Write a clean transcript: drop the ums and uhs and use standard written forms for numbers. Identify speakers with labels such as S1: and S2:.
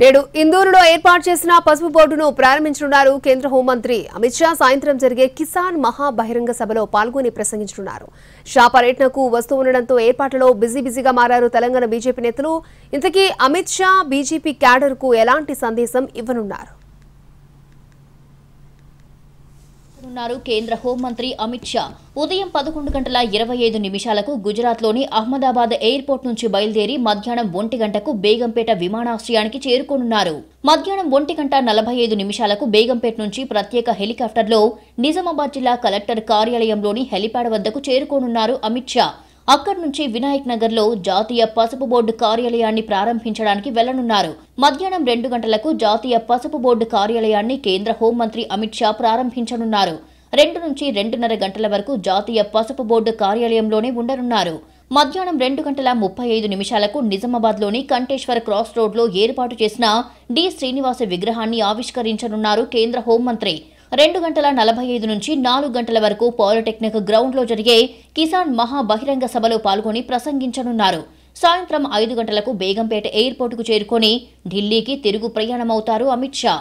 S1: నేడు ఇందూరులో ఏర్పాటు చేసిన పసుపు బోర్డును ప్రారంభించనున్నారు కేంద్ర హోంమంత్రి అమిత్ షా. సాయంత్రం జరిగే కిసాన్ మహా బహిరంగ సభలో పాల్గొని ప్రసంగించనున్నారు. షా పర్యటనకు వస్తూ ఉండడంతో ఏర్పాట్లలో బిజీగా మారారు తెలంగాణ బీజేపీ నేతలు. ఇంతకీ అమిత్ షా బీజేపీ క్యాడర్ కు ఎలాంటి సందేశం ఇవ్వనున్నారు?
S2: కేంద్ర హోంమంత్రి అమిత్ షా ఉదయం 11:25 గుజరాత్లోని అహ్మదాబాద్ ఎయిర్పోర్ట్ నుంచి బయలుదేరి మధ్యాహ్నం 1 గంటకు బేగంపేట విమానాశ్రయానికి చేరుకోనున్నారు. మధ్యాహ్నం 1:45 బేగంపేట నుంచి ప్రత్యేక హెలికాప్టర్లో నిజామాబాద్ జిల్లా కలెక్టర్ కార్యాలయంలోని హెలిప్యాడ్ వద్దకు చేరుకోనున్నారు అమిత్ షా. అక్కడి నుంచి వినాయక్ నగర్ లో జాతీయ పసుపు బోర్డు కార్యాలయాన్ని ప్రారంభించడానికి వెళ్లనున్నారు. మధ్యాహ్నం 2 గంటలకు జాతీయ పసుపు బోర్డు కార్యాలయాన్ని కేంద్ర హోంమంత్రి అమిత్ షా ప్రారంభించనున్నారు. 2 నుంచి 2:30 గంటల వరకు జాతీయ పసుపు బోర్డు కార్యాలయంలోనే ఉండనున్నారు. మధ్యాహ్నం 2:35 నిజామాబాద్లోని కంటేశ్వర్ క్రాస్ రోడ్లో ఏర్పాటు చేసిన డి శ్రీనివాస విగ్రహాన్ని ఆవిష్కరించనున్నారు కేంద్ర హోంమంత్రి. 2:45 నుంచి 4 గంటల వరకు పాలిటెక్నిక్ గ్రౌండ్లో జరిగే కిసాన్ మహా బహిరంగ సభలో పాల్గొని ప్రసంగించనున్నారు. సాయంత్రం 5 గంటలకు బేగంపేట ఎయిర్పోర్టుకు చేరుకొని ఢిల్లీకి తిరుగు ప్రయాణమవుతారు అమిత్ షా.